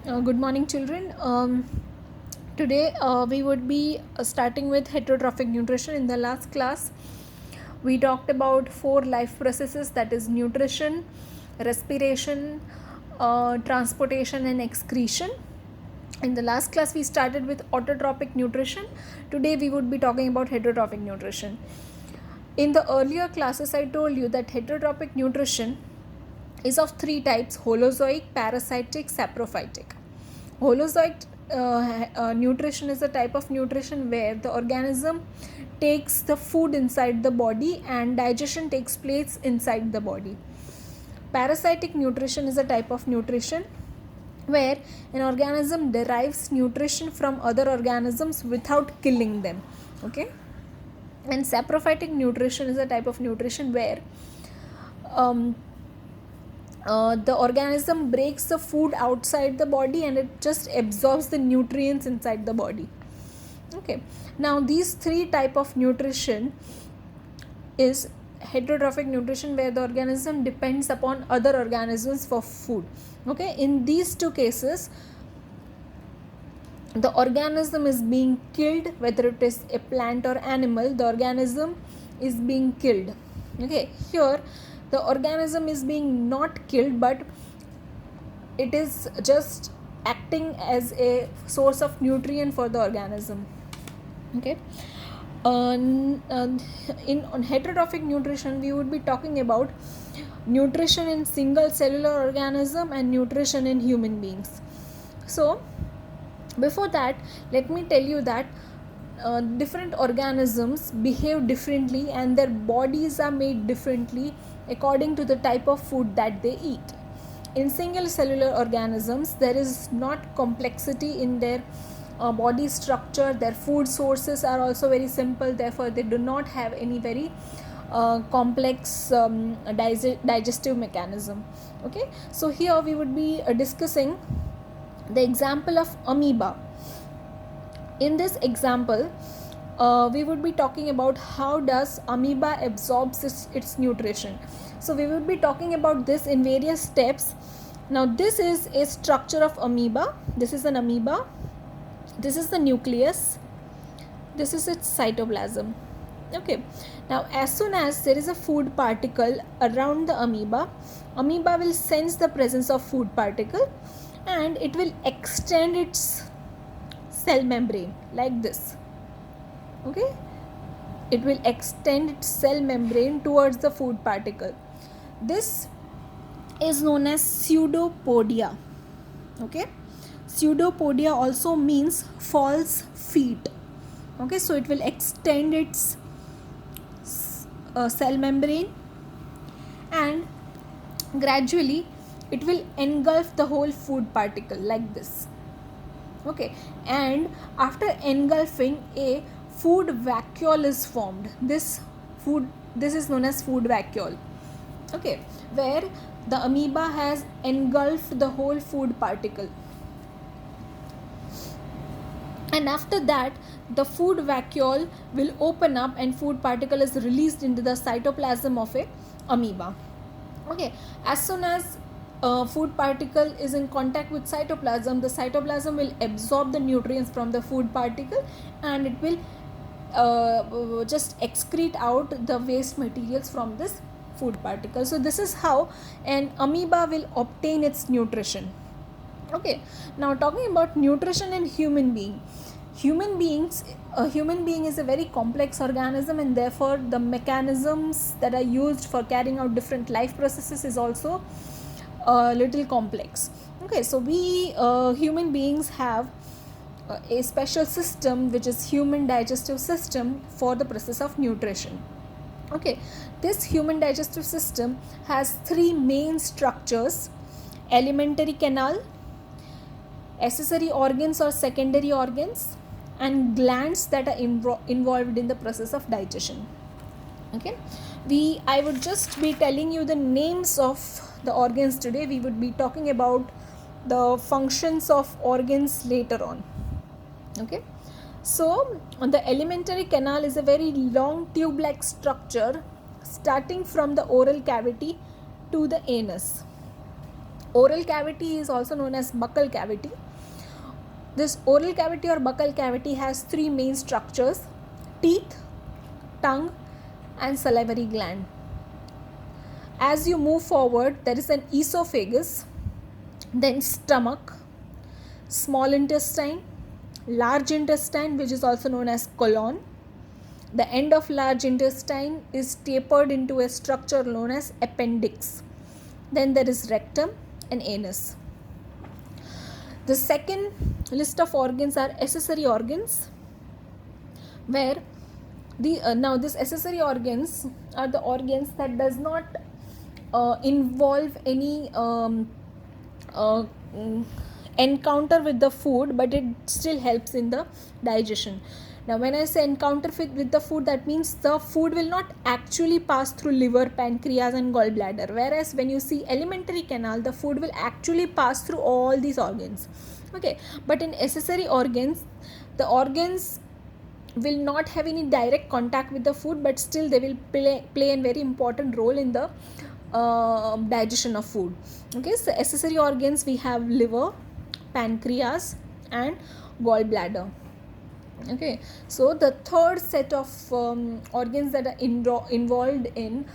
Good morning, children. Today we would be starting with heterotrophic nutrition. In the last class, we talked about four life processes, that is, nutrition, respiration, transportation, and excretion. In the last class, we started with autotrophic nutrition. Today, we would be talking about heterotrophic nutrition. In the earlier classes, I told you that heterotrophic nutrition is of three types: holozoic, parasitic, saprophytic. Holozoic nutrition is a type of nutrition where the organism takes the food inside the body and digestion takes place inside the body. Parasitic nutrition is a type of nutrition where an organism derives nutrition from other organisms without killing them. Okay, and saprophytic nutrition is a type of nutrition where the organism breaks the food outside the body and it just absorbs the nutrients inside the body. Okay, now these three type of nutrition is heterotrophic nutrition, where the organism depends upon other organisms for food. Okay, in these two cases, the organism is being killed, whether it is a plant or animal, the organism is being killed. Okay, here the organism is being not killed, but it is just acting as a source of nutrient for the organism. Okay, in on heterotrophic nutrition, we would be talking about nutrition in single cellular organism and nutrition in human beings. So before that, let me tell you that different organisms behave differently and their bodies are made differently according to the type of food that they eat. In single cellular organisms, there is not complexity in their body structure. Their food sources are also very simple, therefore they do not have any very complex digestive mechanism. Okay, so here we would be discussing the example of amoeba. In this example, we would be talking about how does amoeba absorbs its nutrition. So we would be talking about this in various steps. Now this is a structure of amoeba. This is an amoeba. This is the nucleus. This is its cytoplasm. Okay, now as soon as there is a food particle around the amoeba, amoeba will sense the presence of food particle and it will extend its cell membrane like this. Okay, it will extend its cell membrane towards the food particle. This is known as pseudopodia. Okay, pseudopodia also means false feet. Okay, so it will extend its cell membrane and gradually it will engulf the whole food particle like this. Okay, and after engulfing, a food vacuole is formed. This is known as food vacuole. Okay, where the amoeba has engulfed the whole food particle, and after that the food vacuole will open up and food particle is released into the cytoplasm of a amoeba. Okay, as soon as food particle is in contact with cytoplasm, the cytoplasm will absorb the nutrients from the food particle and it will just excrete out the waste materials from this food particle. So this is how an amoeba will obtain its nutrition. Okay, now talking about nutrition in human being. A human being is a very complex organism, and therefore the mechanisms that are used for carrying out different life processes is also a little complex. Okay, so we human beings have a special system which is human digestive system for the process of nutrition. Okay, this human digestive system has three main structures: alimentary canal, accessory organs or secondary organs, and glands that are involved in the process of digestion. Okay, I would just be telling you the names of the organs today. We would be talking about the functions of organs later on. Okay, so the alimentary canal is a very long tube-like structure starting from the oral cavity to the anus. Oral cavity is also known as buccal cavity. This oral cavity or buccal cavity has three main structures: teeth, tongue, and salivary gland. As you move forward, there is an esophagus, then stomach, small intestine, large intestine, which is also known as colon. The end of large intestine is tapered into a structure known as appendix. Then there is rectum and anus. The second list of organs are accessory organs, where now these accessory organs are the organs that does not involve any encounter with the food, but it still helps in the digestion. Now when I say encounter with the food, that means the food will not actually pass through liver, pancreas and gallbladder, whereas when you see alimentary canal, the food will actually pass through all these organs. Okay, but in accessory organs, the organs will not have any direct contact with the food, but still they will play a very important role in the digestion of food. Okay, so accessory organs, we have liver, pancreas and gallbladder. Okay, so the third set of organs that are involved in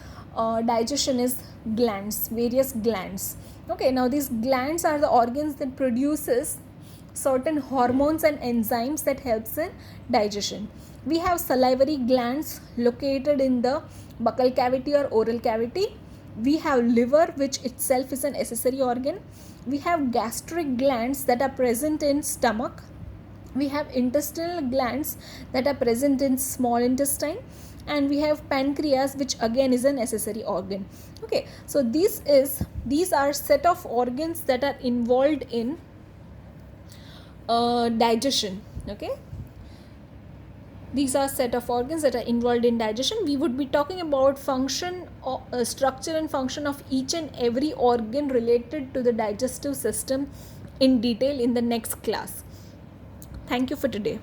digestion is glands, various glands. Okay, now these glands are the organs that produces certain hormones and enzymes that helps in digestion. We have salivary glands located in the buccal cavity or oral cavity. We have liver, which itself is an accessory organ. We have gastric glands that are present in stomach. We have intestinal glands that are present in small intestine, and we have pancreas, which again is an accessory organ. Okay, so these are set of organs that are involved in digestion. Okay, these are set of organs that are involved in digestion. We would be talking about function, structure and function of each and every organ related to the digestive system in detail in the next class. Thank you for today.